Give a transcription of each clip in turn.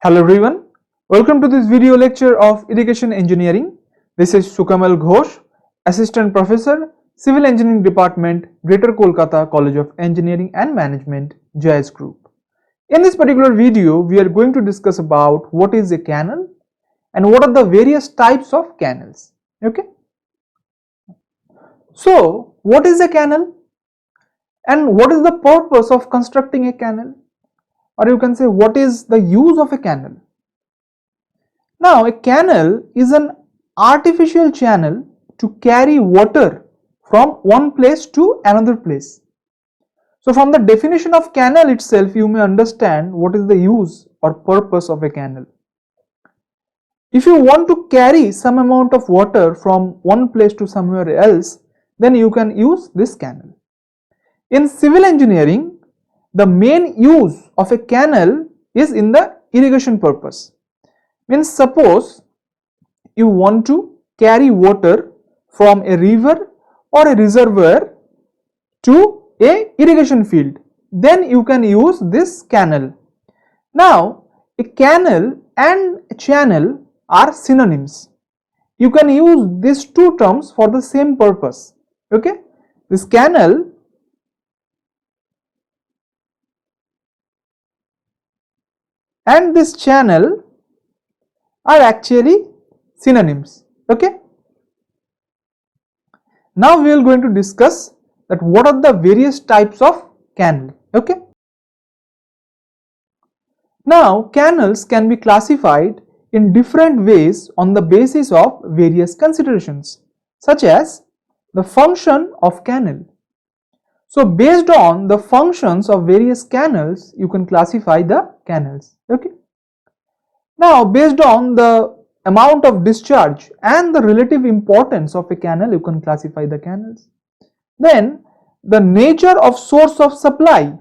Hello everyone, welcome to this video lecture of Irrigation Engineering. This is Sukamal Ghosh, Assistant Professor, Civil Engineering Department, Greater Kolkata College of Engineering and Management, JIS Group. In this particular video, we are going to discuss about what is a canal and what are the various types of canals. Okay. So, what is a canal and what is the purpose of constructing a canal? Or you can say, what is the use of a canal? Now, a canal is an artificial channel to carry water from one place to another place. So, from the definition of canal itself, you may understand what is the use or purpose of a canal. If you want to carry some amount of water from one place to somewhere else, then you can use this canal. In civil engineering, the main use of a canal is in the irrigation purpose. Means suppose you want to carry water from a river or a reservoir to a irrigation field, then you can use this canal. Now, a canal and a channel are synonyms. You can use these two terms for the same purpose. Okay, this canal and this channel are actually synonyms. Okay. Now we are going to discuss that what are the various types of canal. Okay. Now canals can be classified in different ways on the basis of various considerations, such as the function of canal. So based on the functions of various canals, you can classify the canals. Okay. Now based on the amount of discharge and the relative importance of a canal, you can classify the canals. Then the nature of source of supply,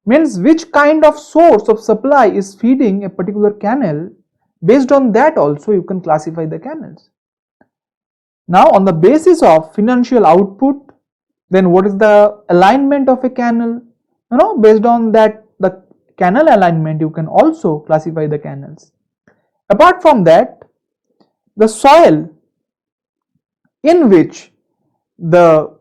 means which kind of source of supply is feeding a particular canal. Based on that also you can classify the canals. Now on the basis of financial output, then what is the alignment of a canal? Based on that, the canal alignment, you can also classify the canals. Apart from that, the soil in which the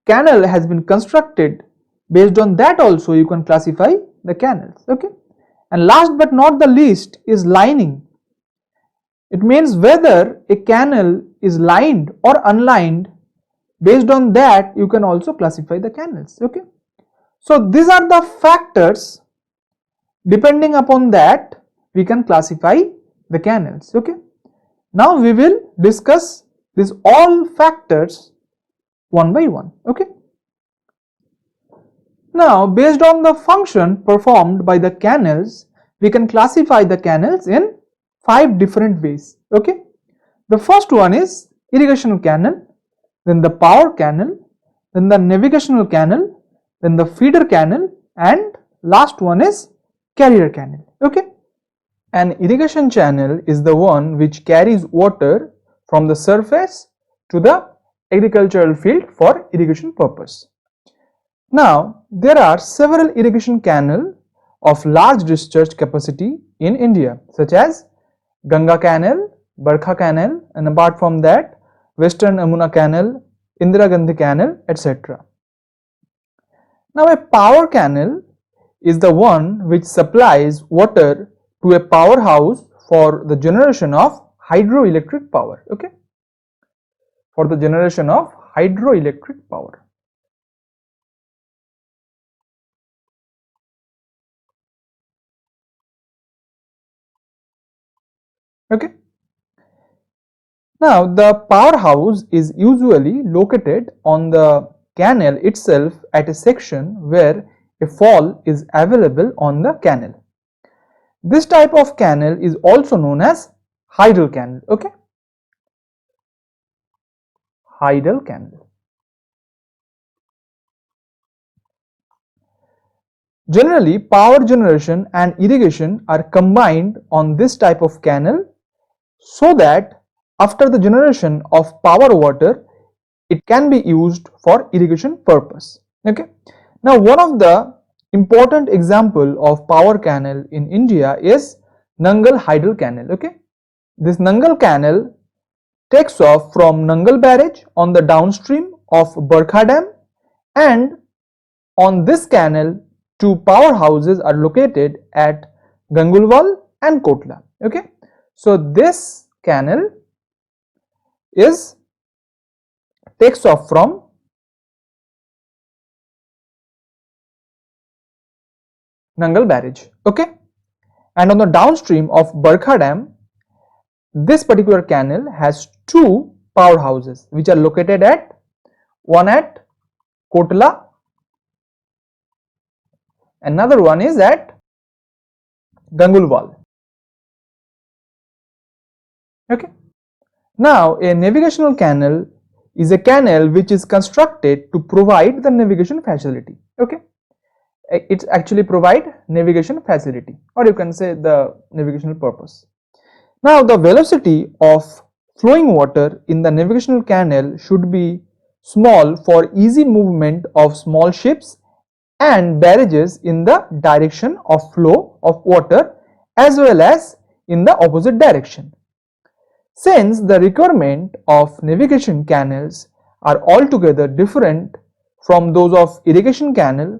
canal has been constructed, based on that also you can classify the canals. Okay. And last but not the least is lining. It means whether a canal is lined or unlined. Based on that, you can also classify the canals. Okay. So these are the factors. Depending upon that, we can classify the canals. Okay. Now we will discuss these all factors one by one. Okay. Now based on the function performed by the canals, we can classify the canals in 5 different ways. Okay. The first one is irrigation canal, then the power canal, then the navigational canal, then the feeder canal, and last one is carrier canal. Okay. An irrigation channel is the one which carries water from the surface to the agricultural field for irrigation purpose. Now there are several irrigation canals of large discharge capacity in India, such as Ganga Canal, Barkha Canal, and apart from that, Western Amuna Canal, Indira Gandhi Canal, etc. Now a power canal is the one which supplies water to a powerhouse for the generation of hydroelectric power. Okay, for the generation of hydroelectric power. Okay. Now the powerhouse is usually located on the canal itself at a section where a fall is available on the canal. This type of canal is also known as hydal canal. Okay, hydal canal. Generally, power generation and irrigation are combined on this type of canal, so that after the generation of power water, it can be used for irrigation purpose. Okay. Now one of the important example of power canal in India is Nangal Hydel Canal. Okay, this Nangal Canal takes off from Nangal Barrage on the downstream of Barkha Dam, and on this canal two powerhouses are located at Gangulwal and Kotla. Okay, so this canal is takes off from Nangal Barrage. Okay, and on the downstream of Barkha Dam, this particular canal has two powerhouses which are located at one at Kotla, another one is at Gangulwal. Okay. Now, a navigational canal is a canal which is constructed to provide the navigation facility. Okay, it actually provide navigation facility, or you can say the navigational purpose. Now, the velocity of flowing water in the navigational canal should be small for easy movement of small ships and barrages in the direction of flow of water as well as in the opposite direction. Since the requirement of navigation canals are altogether different from those of irrigation canal,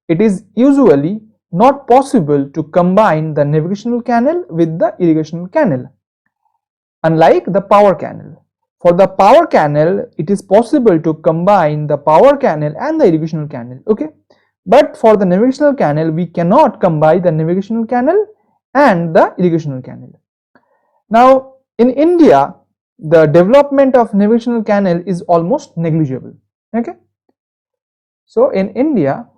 it is usually not possible to combine the navigational canal with the irrigation canal. Unlike the power canal, for the power canal it is possible to combine the power canal and the irrigational canal. Okay, but for the navigational canal we cannot combine the navigational canal and the irrigational canal. Now, in India, the development of navigational canal is almost negligible. Okay, so in India,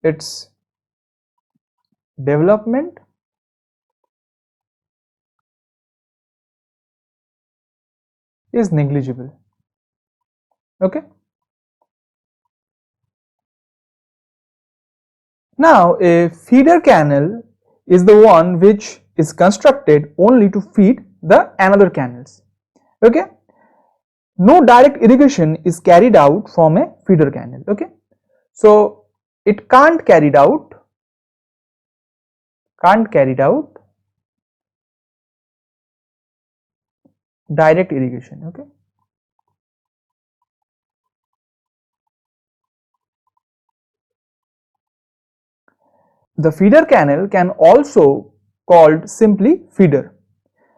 its development is negligible. Okay, now a feeder canal is the one which is constructed only to feed the another canals. Okay, no direct irrigation is carried out from a feeder canal. Okay, so it can't carried out direct irrigation. Okay, the feeder canal can also called simply feeder.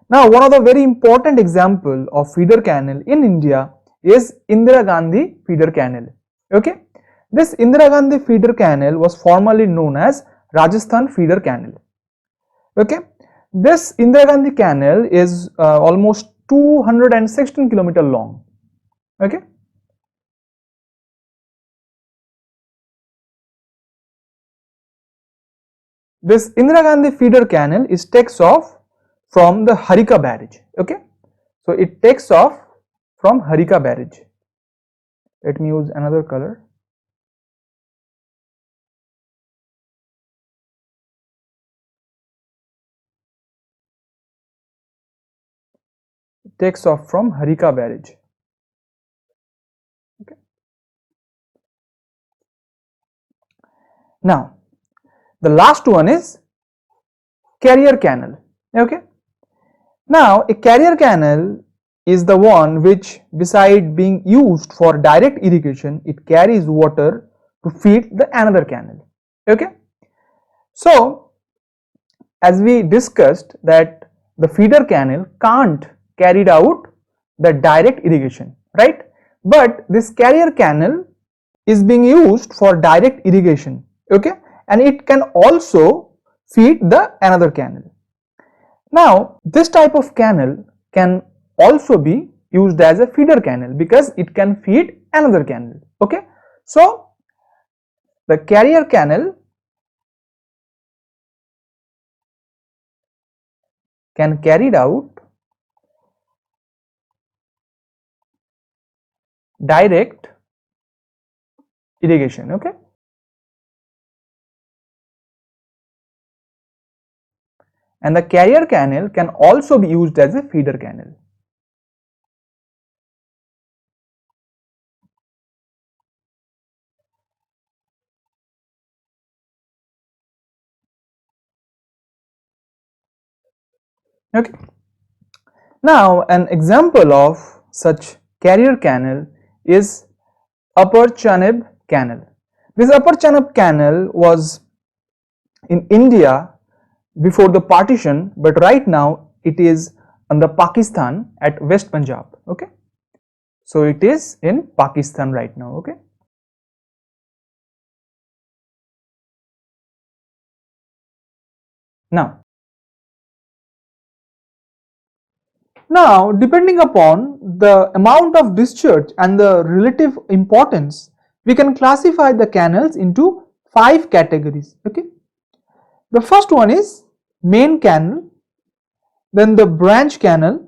Now, one of the very important example of feeder canal in India is Indira Gandhi feeder canal. Okay, this Indira Gandhi feeder canal was formerly known as Rajasthan feeder canal. Okay, this Indira Gandhi canal is almost 216 kilometer long. Okay, this Indira Gandhi feeder canal is takes off from the Harika barrage. Okay, so it takes off from Harika barrage. Let me use another color. It takes off from Harika barrage. Okay. Now, the last one is carrier canal. Okay. Now, a carrier canal is the one which, beside being used for direct irrigation, it carries water to feed the another canal. Okay, so as we discussed that the feeder canal can't carry out the direct irrigation, right? But this carrier canal is being used for direct irrigation. Okay, and it can also feed the another canal. Now, this type of canal can also be used as a feeder canal because it can feed another canal. Okay, so the carrier canal can carry out direct irrigation. Okay, and the carrier canal can also be used as a feeder canal. Okay. Now an example of such carrier canal is Upper Chanab Canal. This Upper Chanab Canal was in India before the partition, but right now it is on the Pakistan at West Punjab. Okay, so it is in Pakistan right now. Okay. Now depending upon the amount of discharge and the relative importance, we can classify the canals into 5 categories. Okay, the first one is main canal, then the branch canal,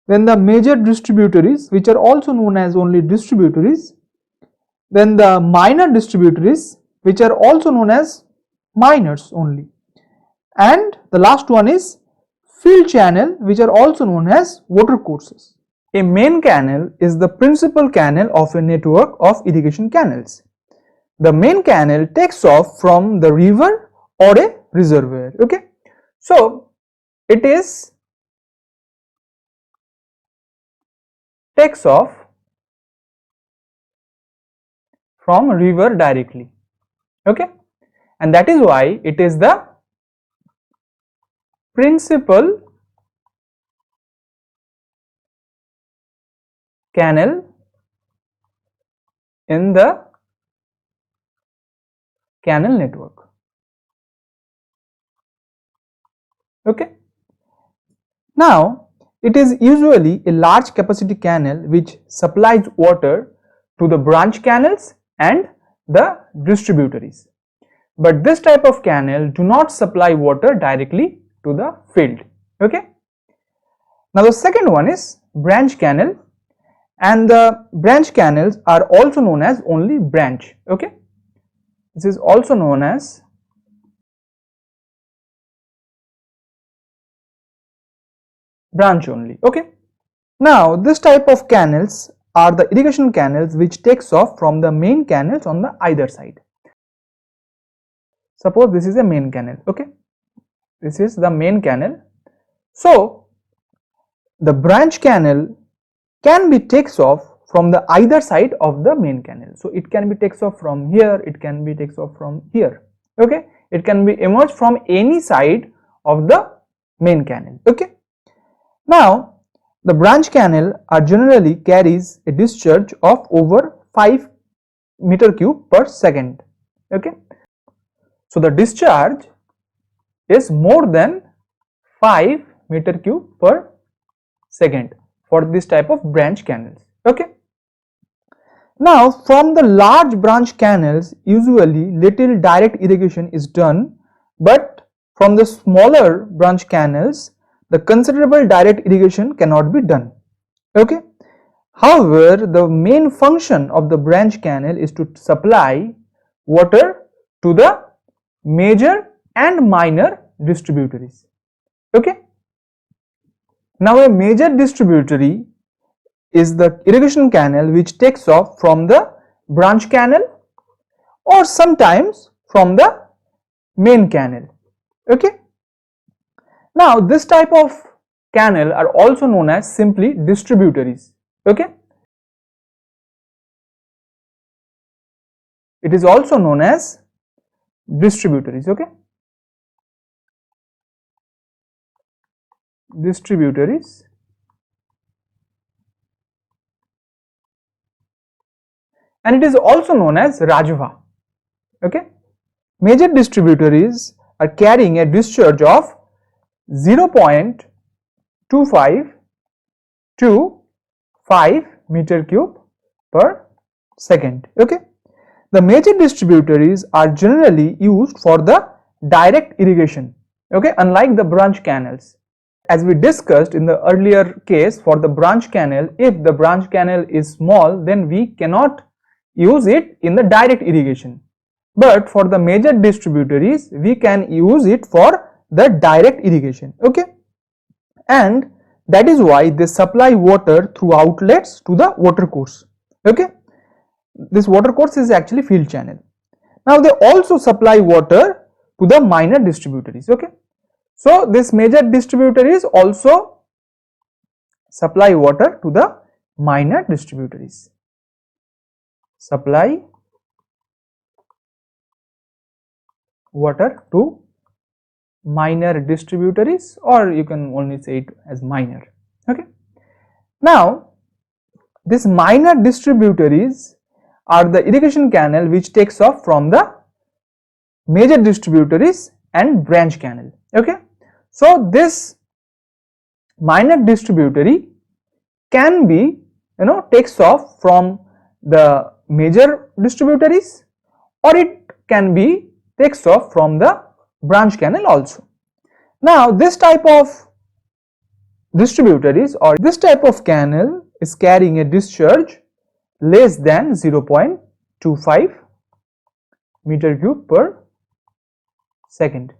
then the major distributaries, which are also known as only distributaries, then the minor distributaries, which are also known as minors only, and the last one is field channel, which are also known as water courses. A main canal is the principal canal of a network of irrigation canals. The main canal takes off from the river or a reservoir. Okay, so it is takes off from river directly. Okay, and that is why it is the principal canal in the canal network. Okay, now it is usually a large capacity canal which supplies water to the branch canals and the distributaries, but this type of canal do not supply water directly to the field. Okay, now the second one is branch canal, and the branch canals are also known as only branch. Okay, this is also known as branch only. Okay, now this type of canals are the irrigation canals which takes off from the main canals on the either side. Suppose this is a main canal. Okay, this is the main canal. So the branch canal can be takes off from the either side of the main canal. So it can be takes off from here, it can be takes off from here. Okay, it can be emerged from any side of the main canal. Okay, now the branch canal are generally carries a discharge of over 5 meter cube per second. Okay, so the discharge is more than 5 meter cube per second for this type of branch canals. Okay, now from the large branch canals usually little direct irrigation is done, but from the smaller branch canals the considerable direct irrigation cannot be done. Okay, however the main function of the branch canal is to supply water to the major and minor distributaries. Okay, now a major distributary is the irrigation canal which takes off from the branch canal or sometimes from the main canal. Okay, now this type of canal are also known as simply distributaries. Okay, it is also known as distributaries. Okay, distributaries, and it is also known as Rajva. Okay, major distributaries are carrying a discharge of 0.25 to 5 meter cube per second. Okay, the major distributaries are generally used for the direct irrigation. Okay, unlike the branch canals. As we discussed in the earlier case, for the branch canal, if the branch canal is small, then we cannot use it in the direct irrigation, but for the major distributaries we can use it for the direct irrigation. Okay, and that is why they supply water through outlets to the water course. Okay, this water course is actually field channel. Now they also supply water to the minor distributaries. Okay, So this major distributaries also supply water to the minor distributaries. Supply water to minor distributaries, or you can only say it as minor. Okay. Now these minor distributaries are the irrigation canal which takes off from the major distributaries and branch canal. Okay. So this minor distributary can be, takes off from the major distributaries, or it can be takes off from the branch canal also. Now this type of distributaries or this type of canal is carrying a discharge less than 0.25 meter cube per second.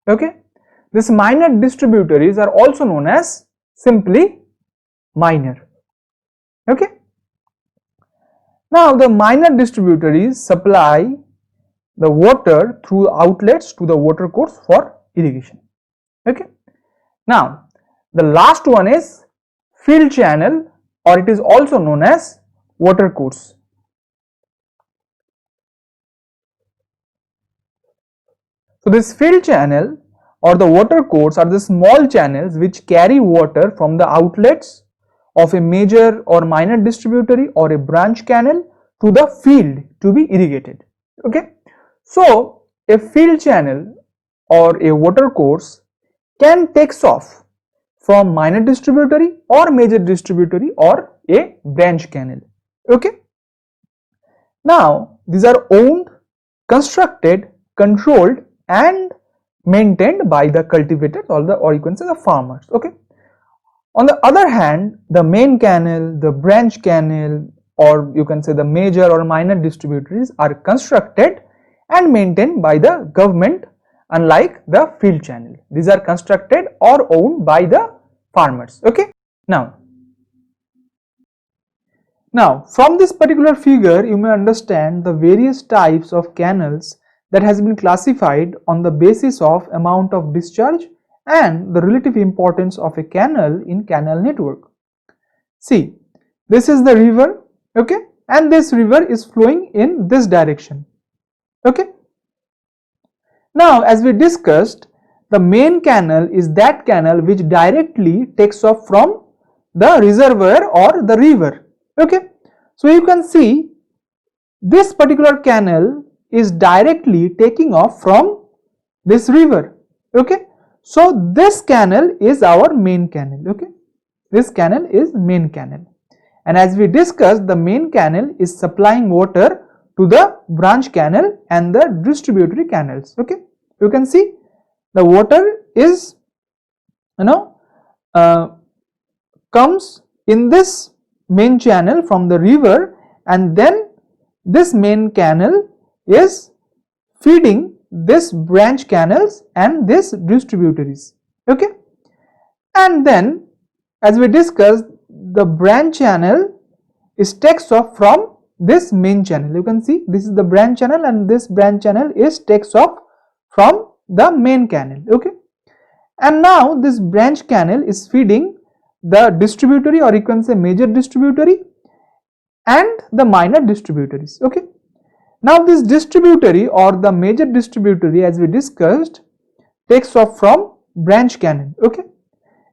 Okay. These minor distributaries are also known as simply minor. Okay. Now the minor distributaries supply the water through outlets to the water course for irrigation. Okay. Now the last one is field channel, or it is also known as water course. So this field channel or the water course are the small channels which carry water from the outlets of a major or minor distributary or a branch canal to the field to be irrigated. Okay. So a field channel or a water course can takes off from minor distributary or major distributary or a branch canal. Okay. Now these are owned, constructed, controlled and maintained by the cultivators or you can say the farmers. Okay. On the other hand, the main canal, the branch canal, or you can say the major or minor distributaries are constructed and maintained by the government, unlike the field channel. These are constructed or owned by the farmers. Okay. Now from this particular figure you may understand the various types of canals that has been classified on the basis of amount of discharge and the relative importance of a canal in canal network. See, this is the river, okay, and this river is flowing in this direction. Okay. Now as we discussed, the main canal is that canal which directly takes off from the reservoir or the river. Okay. So you can see this particular canal is directly taking off from this river. Okay. So this canal is our main canal. Okay. This canal is main canal, and as we discussed, the main canal is supplying water to the branch canal and the distributary canals. Okay. You can see the water is comes in this main channel from the river, and then this main canal is feeding this branch canals and this distributaries. Okay. And then as we discussed, the branch channel is takes off from this main channel. You can see this is the branch channel and this branch channel is takes off from the main canal. Okay. And now this branch canal is feeding the distributary, or you can say major distributary, and the minor distributaries. Okay. Now this distributary or the major distributary, as we discussed, takes off from branch canal. Okay.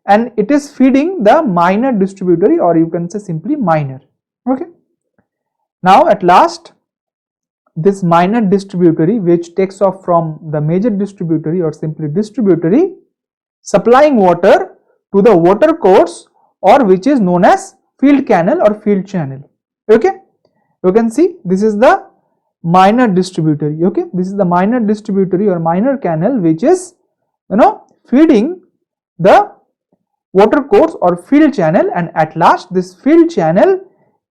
And it is feeding the minor distributary, or you can say simply minor. Okay. Now at last, this minor distributary which takes off from the major distributary or simply distributary, supplying water to the water course, or which is known as field canal or field channel. Okay. You can see this is the minor distributary. Okay. This is the minor distributary or minor canal which is feeding the water course or field channel, and at last this field channel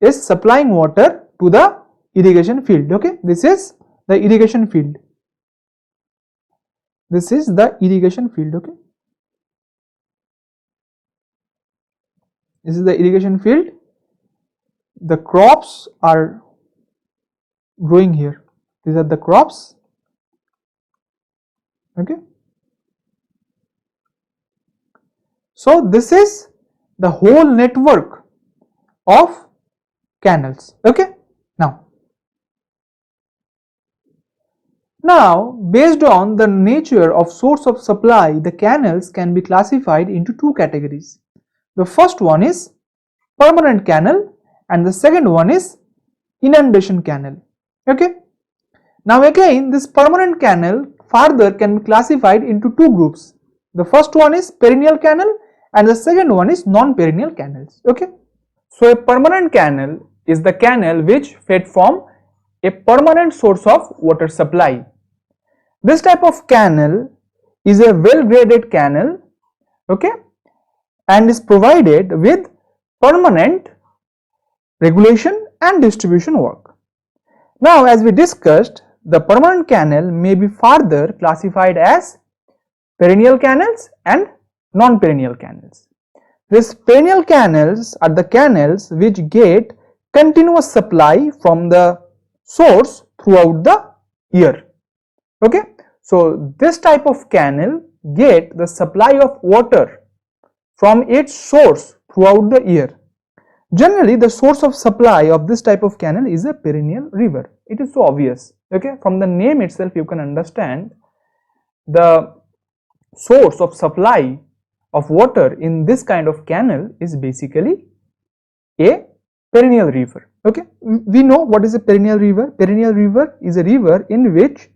is supplying water to the irrigation field. Okay. This is the irrigation field. This is the irrigation field. Okay. This is the irrigation field. The crops are growing here. These are the crops. Okay. So this is the whole network of canals. Okay. Now, based on the nature of source of supply, the canals can be classified into two categories. The first one is permanent canal and the second one is inundation canal. Okay. Now again, this permanent canal further can be classified into two groups. The first one is perennial canal and the second one is non-perennial canals. Okay. So a permanent canal is the canal which fed from a permanent source of water supply. This type of canal is a well graded canal, okay, and is provided with permanent regulation and distribution work. Now, as we discussed, the permanent canal may be further classified as perennial canals and non-perennial canals. These perennial canals are the canals which get continuous supply from the source throughout the year. Okay, so this type of canal get the supply of water from its source throughout the year. Generally, the source of supply of this type of canal is a perennial river. It is so obvious. Okay, from the name itself you can understand the source of supply of water in this kind of canal is basically a perennial river. Okay, we know what is a perennial river. Perennial river is a river in which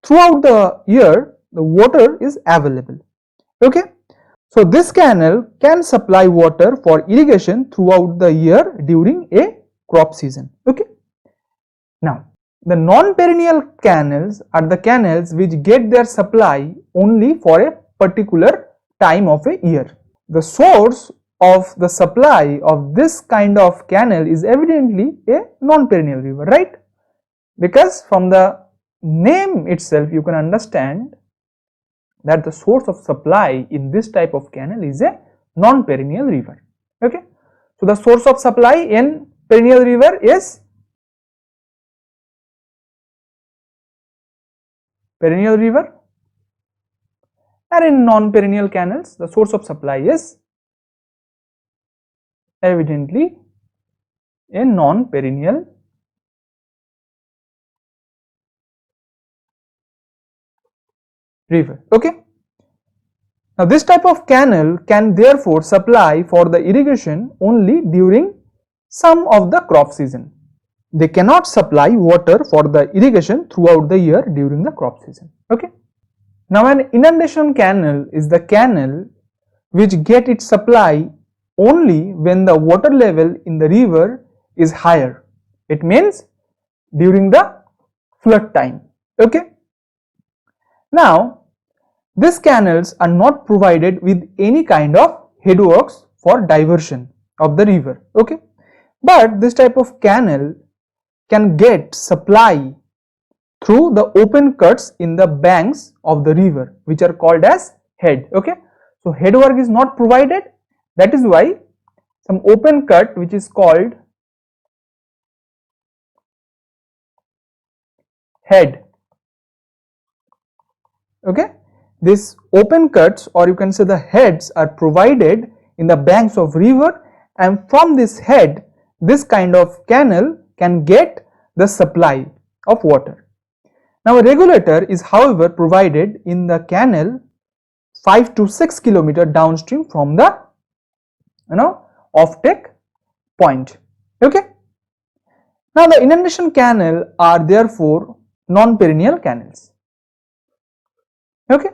throughout the year the water is available. Okay, so this canal can supply water for irrigation throughout the year during a crop season. Okay, now the non-perennial canals are the canals which get their supply only for a particular time of a year. The source of the supply of this kind of canal is evidently a non-perennial river, right? Because from the name itself you can understand that the source of supply in this type of canal is a non-perennial river. Okay, so the source of supply in perennial river is perennial river, and in non-perennial canals the source of supply is evidently a non-perennial river. Okay, now this type of canal can therefore supply for the irrigation only during some of the crop season. They cannot supply water for the irrigation throughout the year during the crop season. Okay, now an inundation canal is the canal which get its supply only when the water level in the river is higher. It means during the flood time. Okay, now these canals are not provided with any kind of headworks for diversion of the river. Okay, but this type of canal can get supply through the open cuts in the banks of the river, which are called as head. Okay, so headwork is not provided, that is why some open cut which is called head. Okay, these open cuts, or you can say the heads, are provided in the banks of river, and from this head this kind of canal can get the supply of water. Now a regulator is however provided in the canal 5 to 6 km downstream from the offtake point. Okay, now the inundation canal are therefore non-perennial canals. Okay,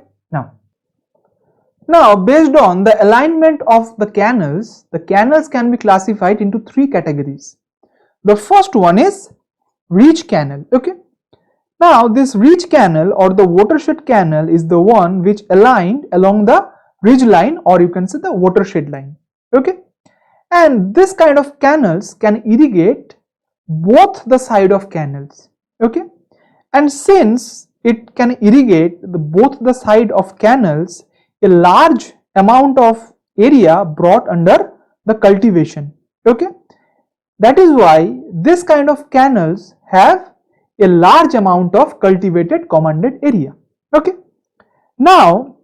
now based on the alignment of the canals can be classified into three categories. The first one is ridge canal. Okay, now this ridge canal or the watershed canal is the one which aligned along the ridge line, or you can say the watershed line. Okay, and this kind of canals can irrigate both the side of canals. Okay, and since it can irrigate both the side of canals, a large amount of area brought under the cultivation. Okay, that is why this kind of canals have a large amount of cultivated commanded area. Okay, now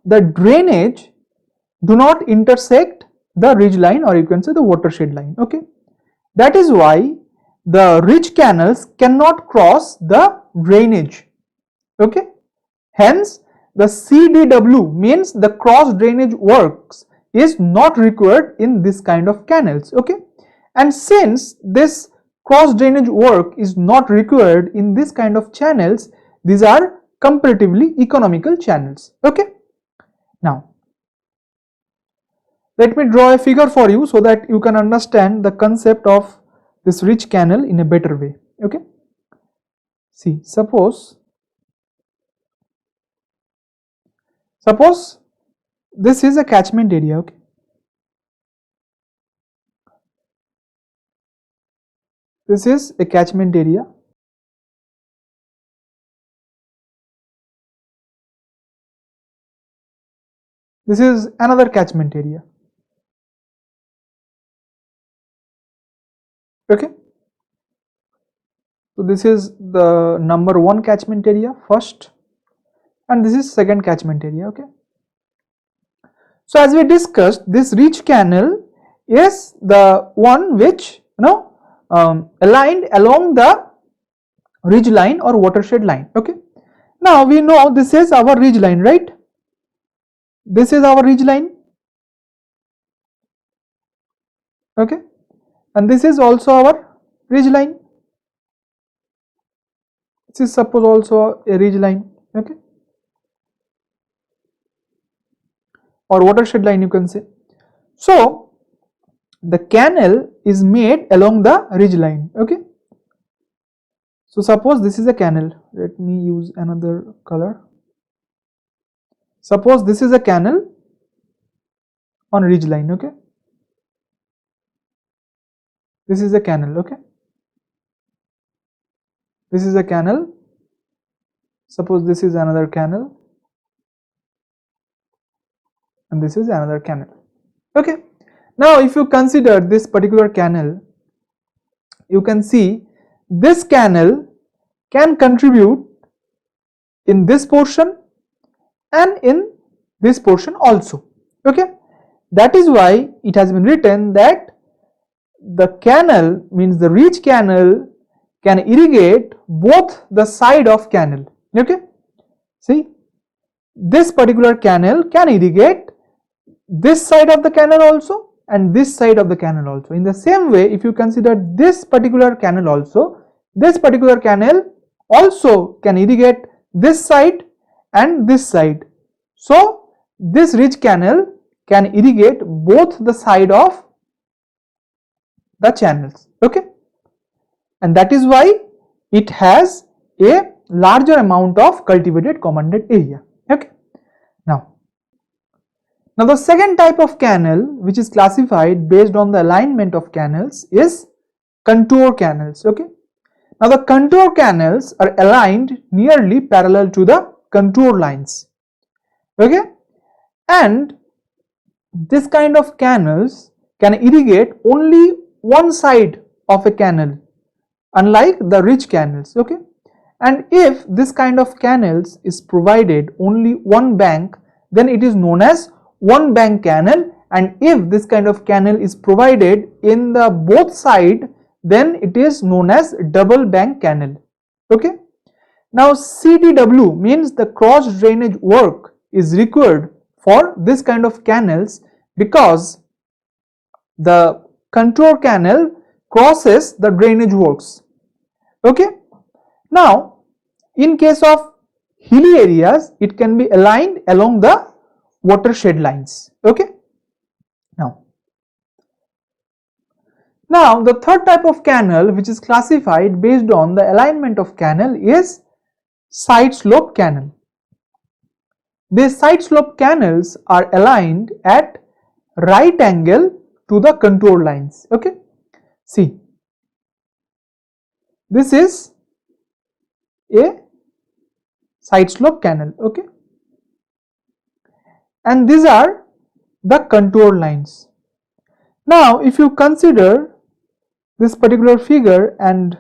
the drainage do not intersect the ridge line, or you can say the watershed line. Okay, that is why the ridge canals cannot cross the drainage. Okay, hence the CDW means the cross drainage works is not required in this kind of canals. Okay, and since this cross drainage work is not required in this kind of channels, these are comparatively economical channels. Okay, now let me draw a figure for you so that you can understand the concept of this ridge canal in a better way. Okay, see, suppose this is a catchment area. Okay, this is a catchment area. This is another catchment area. Okay, so this is the number 1 catchment area first, and this is second catchment area. Okay, so as we discussed, this ridge canal is the one which aligned along the ridge line or watershed line. Okay, now we know this is our ridge line, right? This is our ridge line. Okay, and this is also our ridge line. This is suppose also a ridge line. Okay, or watershed line, you can say. So the canal is made along the ridge line. Okay, so suppose this is a canal. Let me use another color. Suppose this is a canal on ridge line. Okay, this is a canal. Okay, this is a canal. Suppose this is another canal, and this is another canal. Okay, now if you consider this particular canal, you can see this canal can contribute in this portion and in this portion also. Okay, that is why it has been written that the canal means the ridge canal can irrigate both the side of canal. Okay, see, this particular canal can irrigate this side of the canal also and this side of the canal also. In the same way, if you consider this particular canal also, this particular canal also can irrigate this side and this side. So this ridge canal can irrigate both the side of the channels. Okay, and that is why it has a larger amount of cultivated commanded area. Okay, now the second type of canal which is classified based on the alignment of canals is contour canals. Okay, now the contour canals are aligned nearly parallel to the contour lines. Okay, and this kind of canals can irrigate only one side of a canal, unlike the ridge canals. Okay, and if this kind of canals is provided only one bank, then it is known as one bank canal, and if this kind of canal is provided in the both side, then it is known as double bank canal. Okay, now CDW means the cross drainage work is required for this kind of canals because the contour canal crosses the drainage works. Okay, now in case of hilly areas, it can be aligned along the watershed lines. Okay, now the third type of canal which is classified based on the alignment of canal is side slope canal. These side slope canals are aligned at right angle to the contour lines. Okay, see, this is a side slope canal. Okay, and these are the contour lines. Now if you consider this particular figure and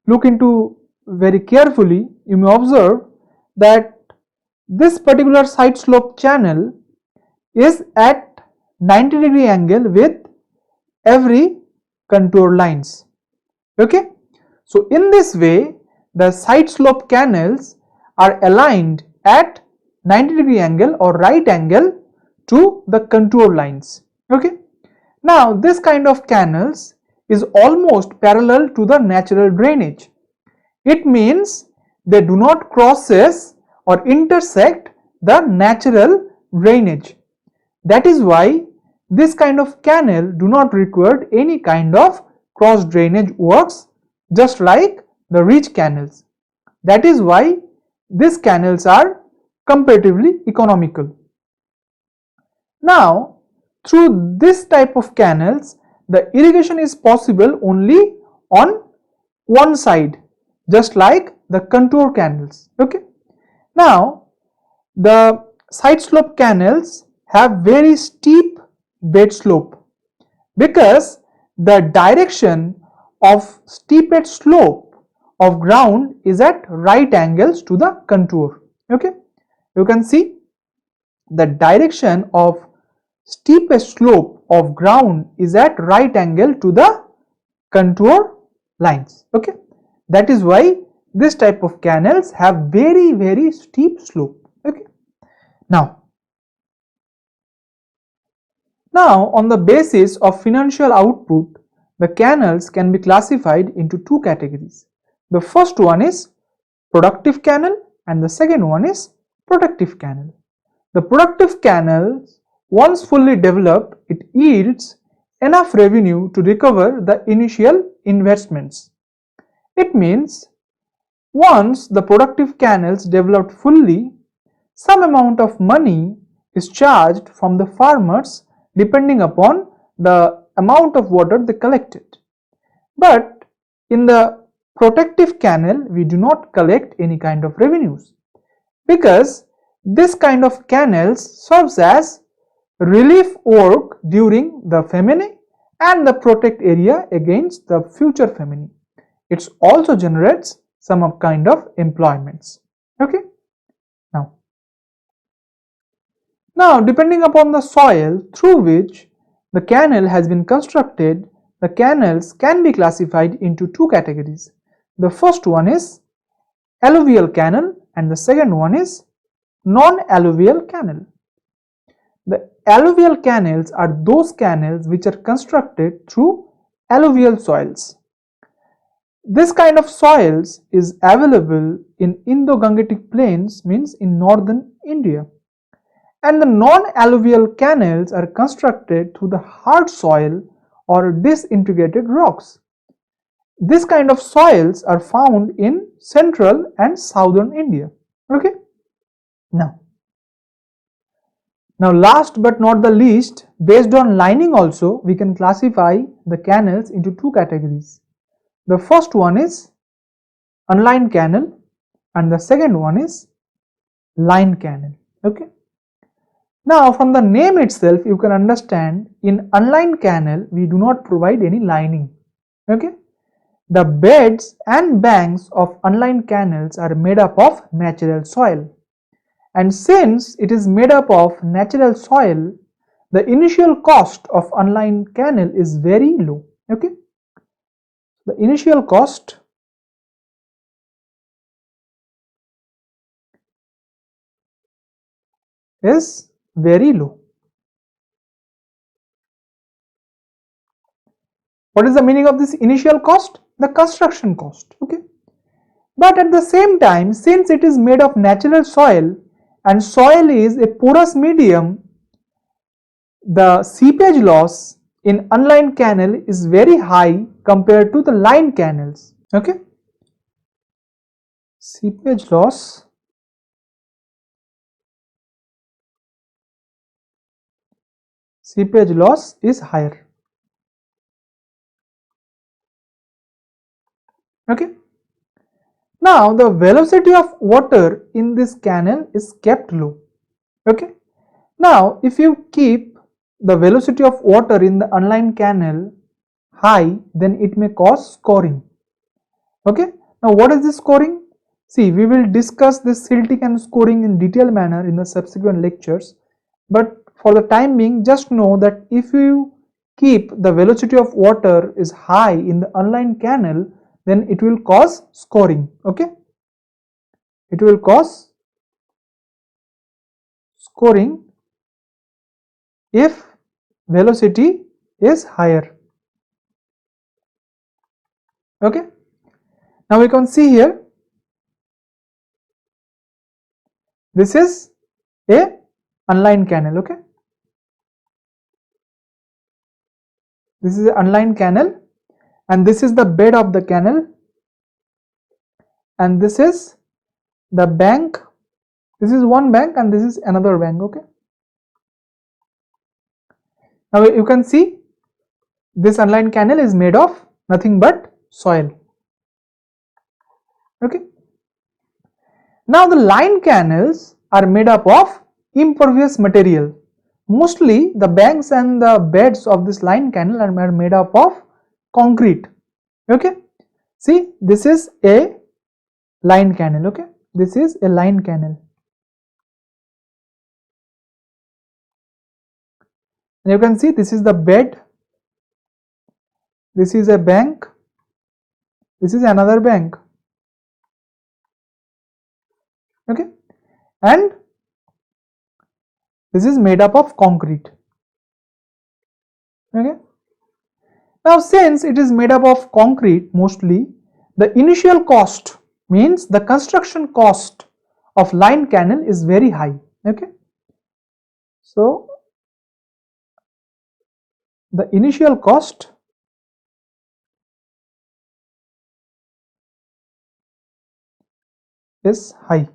look into very carefully, you may observe that this particular side slope channel is at 90-degree angle with every contour lines. Okay, so in this way the side slope canals are aligned at 90-degree angle or right angle to the contour lines. Okay, now this kind of canals is almost parallel to the natural drainage. It means they do not crosses or intersect the natural drainage. That is why this kind of canal do not require any kind of cross drainage works, just like the ridge canals. That is why these canals are comparatively economical. Now, through this type of canals, the irrigation is possible only on one side, just like the contour canals. Okay. Now, the side slope canals have very steep bed slope because the direction of steepest slope of ground is at right angles to the contour. Okay, you can see the direction of steepest slope of ground is at right angle to the contour lines. Okay, that is why this type of canals have very steep slope. Okay, now on the basis of financial output, the canals can be classified into two categories. The first one is productive canal and the second one is protective canal. The productive canals, once fully developed, it yields enough revenue to recover the initial investments. It means once the productive canals developed fully, some amount of money is charged from the farmers depending upon the amount of water they collected. But in the protective canal, we do not collect any kind of revenues because this kind of canals serves as relief work during the famine and the protect area against the future famine. It also generates some kind of employments. Okay. Now, depending upon the soil through which the canal has been constructed, the canals can be classified into two categories. The first one is alluvial canal and the second one is non-alluvial canal. The alluvial canals are those canals which are constructed through alluvial soils. This kind of soils is available in Indo-Gangetic plains, means in northern India. And the non-alluvial canals are constructed through the hard soil or disintegrated rocks. This kind of soils are found in central and southern India. Okay. Now last but not the least, based on lining also, we can classify the canals into two categories. The first one is unlined canal and the second one is lined canal. Okay. Now, from the name itself, you can understand in unlined canal, we do not provide any lining. Okay. The beds and banks of unlined canals are made up of natural soil. And since it is made up of natural soil, the initial cost of unlined canal is very low. Okay. The initial cost is very low. What is the meaning of this initial cost? The construction cost. Okay. But at the same time, since it is made of natural soil and soil is a porous medium, the seepage loss in unlined canal is very high compared to the lined canals. Okay. Seepage loss is higher. Okay. Now the velocity of water in this canal is kept low. Okay. Now if you keep the velocity of water in the unlined canal high, then it may cause scoring. Okay. Now what is this scoring? See, we will discuss this silting and scoring in detailed manner in the subsequent lectures, but for the time being, just know that if you keep the velocity of water is high in the unlined canal, then it will cause scoring. Okay, it will cause scoring if velocity is higher. Okay, now we can see here, this is a unlined canal. Okay, this is an unlined canal, and this is the bed of the canal, and this is the bank. This is one bank and this is another bank. Okay, now you can see this unlined canal is made of nothing but soil. Okay, now the lined canals are made up of impervious material. Mostly the banks and the beds of this lined canal are made up of concrete. Okay, see, this is a lined canal. Okay, this is a lined canal, and you can see this is the bed, this is a bank, this is another bank. Okay, and this is made up of concrete. Okay, now since it is made up of concrete mostly, the initial cost, means the construction cost of lined canal is very high. Okay, so the initial cost is high.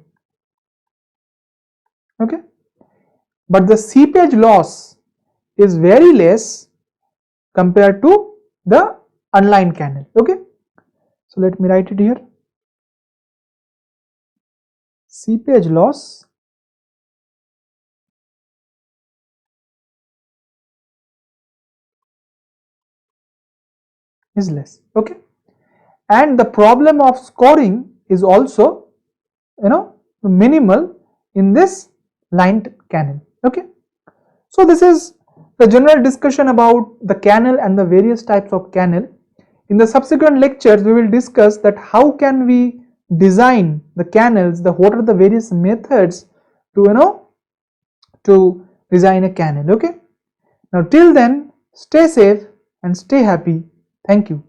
Okay, but the seepage loss is very less compared to the unlined canal. Okay, so let me write it here. Seepage loss is less. Okay, and the problem of scoring is also, minimal in this lined canal. Okay, so this is the general discussion about the canal and the various types of canal. In the subsequent lectures we will discuss that how can we design the canals, what are the various methods to to design a canal. Okay, now till then, stay safe and stay happy. Thank you.